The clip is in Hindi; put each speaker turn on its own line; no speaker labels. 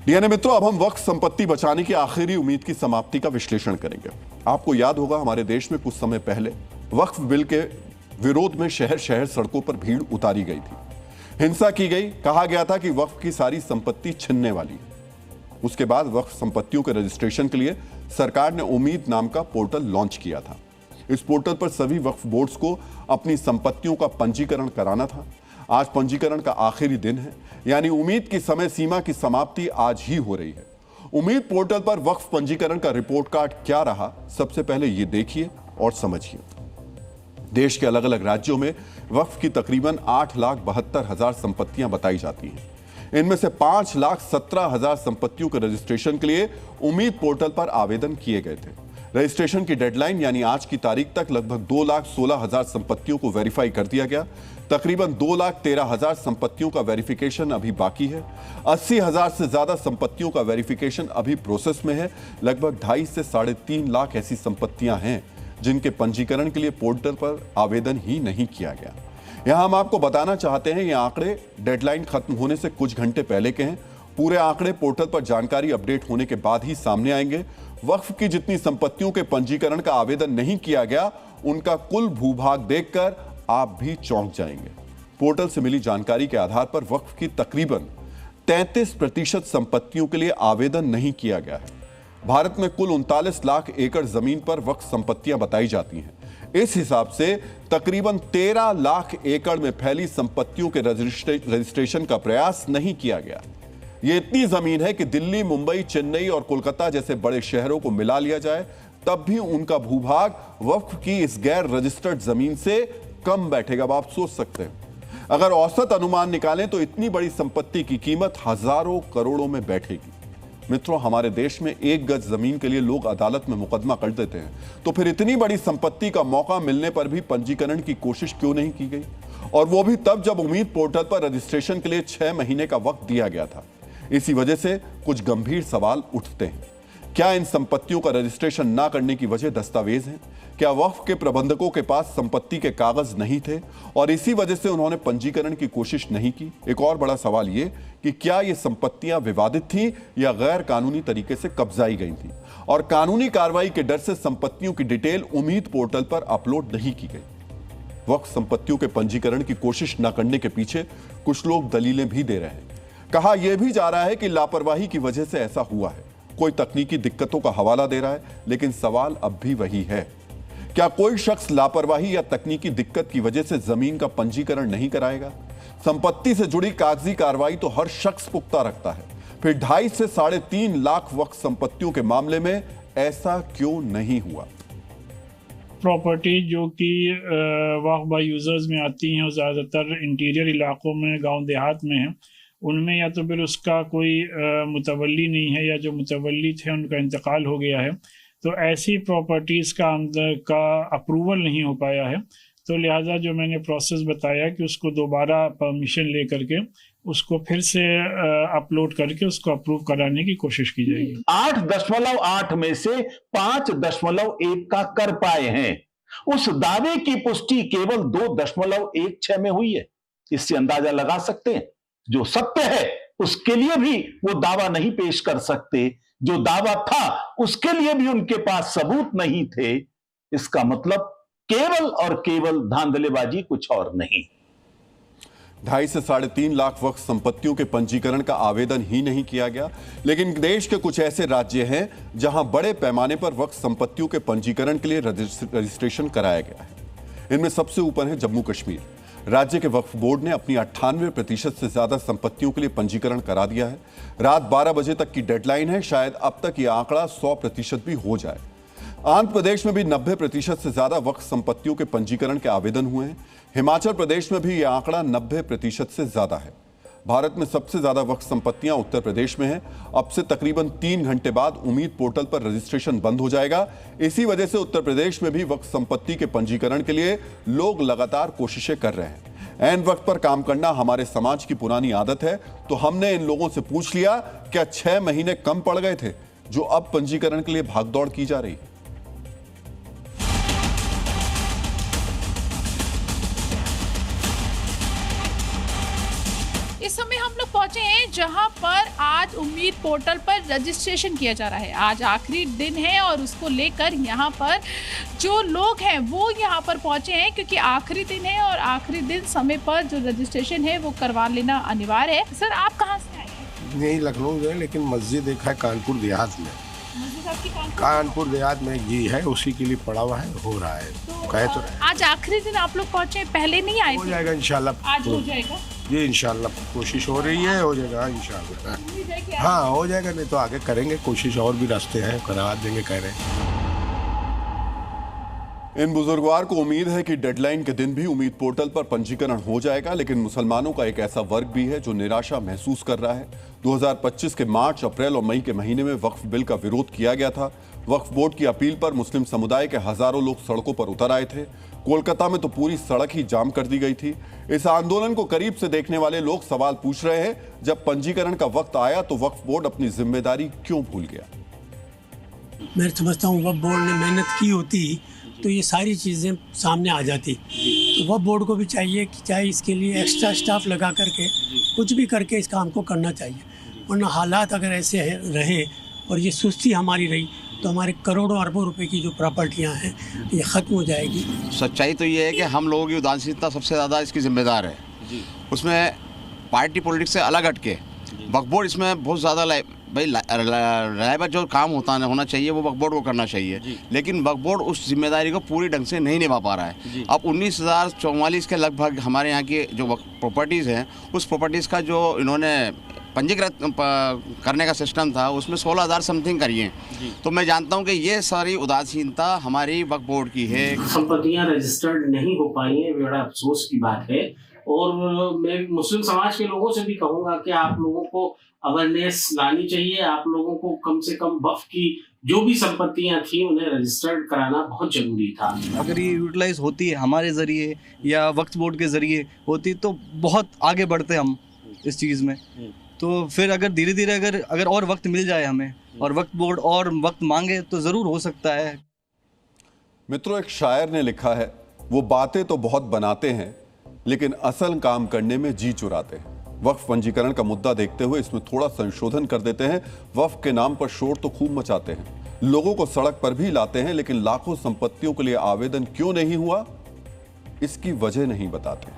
डीएनए मित्रों, अब हम वक्फ संपत्ति बचाने की आखिरी उम्मीद की समाप्ति का विश्लेषण करेंगे। आपको याद होगा, हमारे देश में कुछ समय पहले वक्फ बिल के विरोध में शहर शहर सड़कों पर भीड़ उतारी गई थी, हिंसा की गई, कहा गया था कि वक्फ की सारी संपत्ति छिनने वाली है। उसके बाद वक्फ संपत्तियों के रजिस्ट्रेशन के लिए सरकार ने उम्मीद नाम का पोर्टल लॉन्च किया था। इस पोर्टल पर सभी वक्फ बोर्ड्स को अपनी संपत्तियों का पंजीकरण कराना था। आज पंजीकरण का आखिरी दिन है, यानी उम्मीद की समय सीमा की समाप्ति आज ही हो रही है। उम्मीद पोर्टल पर वक्फ पंजीकरण का रिपोर्ट कार्ड क्या रहा, सबसे पहले ये देखिए और समझिए। देश के अलग अलग राज्यों में वक्फ की तकरीबन 8,72,000 संपत्तियां बताई जाती हैं। इनमें से 5,17,000 संपत्तियों के रजिस्ट्रेशन के लिए उम्मीद पोर्टल पर आवेदन किए गए थे। रजिस्ट्रेशन की डेडलाइन यानी आज की तारीख तक लगभग 2,16,000 संपत्तियों को वेरीफाई कर दिया गया। तकरीबन 2,13,000 संपत्तियों का वेरिफिकेशन अभी बाकी है। 80,000 से ज्यादा संपत्तियों का वेरिफिकेशन अभी प्रोसेस में है। लगभग 2.5 से 3.5 लाख ऐसी संपत्तियां हैं जिनके पंजीकरण के लिए पोर्टल पर आवेदन ही नहीं किया गया। यहां हम आपको बताना चाहते हैं, ये आंकड़े डेडलाइन खत्म होने से कुछ घंटे पहले के हैं। पूरे आंकड़े पोर्टल पर जानकारी अपडेट होने के बाद ही सामने आएंगे। वक्फ की जितनी संपत्तियों के पंजीकरण का आवेदन नहीं किया गया, उनका कुल भूभाग देखकर आप भी चौंक जाएंगे। पोर्टल से मिली जानकारी के आधार पर वक्फ की तकरीबन 33% संपत्तियों के लिए आवेदन नहीं किया गया है। भारत में कुल 39 लाख एकड़ जमीन पर वक्फ संपत्तियां बताई जाती हैं। इस हिसाब से तकरीबन 13 लाख एकड़ में फैली संपत्तियों के रजिस्ट्रेशन का प्रयास नहीं किया गया। यह इतनी जमीन है कि दिल्ली, मुंबई, चेन्नई और कोलकाता जैसे बड़े शहरों को मिला लिया जाए तब भी उनका भूभाग वक्फ की इस गैर रजिस्टर्ड जमीन से कम बैठेगा। अब आप सोच सकते हैं, अगर औसत अनुमान निकालें तो इतनी बड़ी संपत्ति की कीमत हजारों करोड़ों में बैठेगी। मित्रों, हमारे देश में 1 गज जमीन के लिए लोग अदालत में मुकदमा कर देते हैं, तो फिर इतनी बड़ी संपत्ति का मौका मिलने पर भी पंजीकरण की कोशिश क्यों नहीं की गई? और वो भी तब जब उम्मीद पोर्टल पर रजिस्ट्रेशन के लिए 6 महीने का वक्त दिया गया था। इसी वजह से कुछ गंभीर सवाल उठते हैं। क्या इन संपत्तियों का रजिस्ट्रेशन ना करने की वजह दस्तावेज हैं? क्या वक्फ के प्रबंधकों के पास संपत्ति के कागज नहीं थे और इसी वजह से उन्होंने पंजीकरण की कोशिश नहीं की? एक और बड़ा सवाल यह कि क्या ये संपत्तियां विवादित थीं या गैर कानूनी तरीके से कब्जाई गई थीं और कानूनी कार्रवाई के डर से संपत्तियों की डिटेल उम्मीद पोर्टल पर अपलोड नहीं की गई? वक्फ संपत्तियों के पंजीकरण की कोशिश न करने के पीछे कुछ लोग दलीलें भी दे रहे हैं। कहा यह भी जा रहा है कि लापरवाही की वजह से ऐसा हुआ है। कोई तकनीकी दिक्कतों का हवाला दे रहा है, लेकिन सवाल अब भी वही है, क्या कोई शख्स लापरवाही या तकनीकी दिक्कत की वजह से जमीन का पंजीकरण नहीं कराएगा? संपत्ति से जुड़ी कागजी कार्रवाई तो हर शख्स पुख्ता रखता है, फिर 2.5 से 3.5 लाख वक्फ संपत्तियों के मामले में ऐसा क्यों नहीं हुआ?
प्रॉपर्टी जो कि वक्फ बाय यूजर्स में आती हैं और ज़्यादातर इंटीरियर इलाकों में, गांव देहात में हैं, उनमें या तो फिर उसका कोई मुतवल्ली नहीं है या जो मुतवल्ली थे उनका इंतकाल हो गया है, तो ऐसी प्रॉपर्टीज़ का अप्रूवल नहीं हो पाया है। तो लिहाजा जो मैंने प्रोसेस बताया कि उसको दोबारा परमिशन ले करके उसको फिर से अपलोड करके उसको अप्रूव कराने की कोशिश की जाएगी।
8.8 में से 5.1 का कर पाए हैं। उस दावे की पुष्टि केवल 2.16 में हुई है। इससे अंदाजा लगा सकते हैं, जो सत्य है उसके लिए भी वो दावा नहीं पेश कर सकते, जो दावा था उसके लिए भी उनके पास सबूत नहीं थे। इसका मतलब केवल और केवल धांधलेबाजी, कुछ और नहीं।
2.5 से 3.5 लाख वक्फ संपत्तियों के पंजीकरण का आवेदन ही नहीं किया गया। लेकिन देश के कुछ ऐसे राज्य हैं जहां बड़े पैमाने पर वक्फ संपत्तियों के पंजीकरण के लिए रजिस्ट्रेशन कराया गया है। इनमें सबसे ऊपर है जम्मू कश्मीर। राज्य के वक्फ बोर्ड ने अपनी 98% से ज्यादा संपत्तियों के लिए पंजीकरण करा दिया है। रात 12 बजे तक की डेडलाइन है, शायद अब तक यह आंकड़ा 100% भी हो जाए। आंध्र प्रदेश में भी 90% से ज्यादा वक्फ संपत्तियों के पंजीकरण के आवेदन हुए हैं। हिमाचल प्रदेश में भी यह आंकड़ा 90% से ज्यादा है। भारत में सबसे ज्यादा वक्फ संपत्तियां उत्तर प्रदेश में हैं। अब से तकरीबन 3 घंटे बाद उम्मीद पोर्टल पर रजिस्ट्रेशन बंद हो जाएगा। इसी वजह से उत्तर प्रदेश में भी वक्फ संपत्ति के पंजीकरण के लिए लोग लगातार कोशिशें कर रहे हैं। ऐन वक्त पर काम करना हमारे समाज की पुरानी आदत है, तो हमने इन लोगों से पूछ लिया, क्या 6 महीने कम पड़ गए थे जो अब पंजीकरण के लिए भागदौड़ की जा रही है?
इस समय हम लोग पहुंचे हैं जहां पर आज उम्मीद पोर्टल पर रजिस्ट्रेशन किया जा रहा है। आज आखिरी दिन है और उसको लेकर यहां पर जो लोग हैं वो यहां पर पहुंचे हैं, क्योंकि आखिरी दिन है और आखिरी दिन समय पर जो रजिस्ट्रेशन है वो करवा लेना अनिवार्य है। सर, आप कहाँ से आए हैं?
नहीं, लखनऊ गए, लेकिन मस्जिद देखा है कानपुर देहात में।
मस्जिद आपकी
कानपुर देहात में जी है, उसी के लिए पड़ा हुआ है, हो रहा है।
तो
कहे तो
आज आखिरी दिन आप लोग पहुंचे, पहले नहीं आए
हो
थे?
जाएगा इंशाल्लाह।
आज हो जाएगा
जी इंशाल्लाह, कोशिश हो रही है, हो जाएगा इंशाल्लाह। हाँ, हो जाएगा, नहीं तो आगे करेंगे कोशिश, और भी रास्ते हैं, करा देंगे कह रहे हैं।
इन बुजुर्गवार को उम्मीद है कि डेडलाइन के दिन भी उम्मीद पोर्टल पर पंजीकरण हो जाएगा, लेकिन मुसलमानों का एक ऐसा वर्ग भी है जो निराशा महसूस कर रहा है। 2025 के मार्च, अप्रैल और मई के महीने में वक्फ बिल का विरोध किया गया था। वक्फ बोर्ड की अपील पर मुस्लिम समुदाय के हजारों लोग सड़कों पर उतर आए थे। कोलकाता में तो पूरी सड़क ही जाम कर दी गई थी। इस आंदोलन को करीब से देखने वाले लोग सवाल पूछ रहे हैं, जब पंजीकरण का वक्त आया तो वक्फ बोर्ड अपनी जिम्मेदारी क्यों भूल गया?
मैं समझता हूँ वक्फ बोर्ड ने मेहनत की होती तो ये सारी चीज़ें सामने आ जाती। तो वक्फ बोर्ड को भी चाहिए कि चाहे इसके लिए एक्स्ट्रा स्टाफ लगा करके कुछ भी करके इस काम को करना चाहिए, वरना हालात अगर ऐसे रहे और ये सुस्ती हमारी रही तो हमारे करोड़ों अरबों रुपए की जो प्रॉपर्टियां हैं ये ख़त्म हो जाएगी।
सच्चाई तो ये है कि हम लोगों की उदासीनता सबसे ज़्यादा इसकी जिम्मेदार है। उसमें पार्टी पॉलिटिक्स से अलग हटके वक्फ बोर्ड इसमें बहुत ज़्यादा रायबर जो काम होना चाहिए वो वक्फ बोर्ड को करना चाहिए, लेकिन वक्फ बोर्ड उस जिम्मेदारी को पूरी ढंग से नहीं निभा पा रहा है। अब 19,044 के लगभग हमारे यहाँ की जो प्रॉपर्टीज़ हैं, उस प्रॉपर्टीज़ का जो इन्होंने पंजीकृत करने का सिस्टम था उसमें 16,000 समथिंग करिए। तो मैं जानता हूं कि ये सारी उदासीनता हमारी वक्फ बोर्ड की है।
संपत्तियां रजिस्टर्ड नहीं हो पाई हैं, बड़ा अफसोस की बात है। और मैं मुस्लिम समाज के लोगों से भी कहूंगा कि आप लोगों को अवेयरनेस लानी चाहिए। आप लोगों को कम से कम वक्फ की जो भी संपत्तियां थी उन्हें रजिस्टर्ड कराना बहुत जरूरी था।
अगर ये यूटिलाइज होती है हमारे जरिए या वक्फ बोर्ड के जरिए होती तो बहुत आगे बढ़ते हम इस चीज़ में। तो फिर अगर धीरे धीरे अगर और वक्त मिल जाए हमें और वक्फ बोर्ड और वक्त मांगे तो ज़रूर हो सकता है।
मित्रों, एक शायर ने लिखा है, वो बातें तो बहुत बनाते हैं लेकिन असल काम करने में जी चुराते हैं। वक्फ पंजीकरण का मुद्दा देखते हुए इसमें थोड़ा संशोधन कर देते हैं। वक्फ के नाम पर शोर तो खूब मचाते हैं, लोगों को सड़क पर भी लाते हैं, लेकिन लाखों संपत्तियों के लिए आवेदन क्यों नहीं हुआ इसकी वजह नहीं बताते।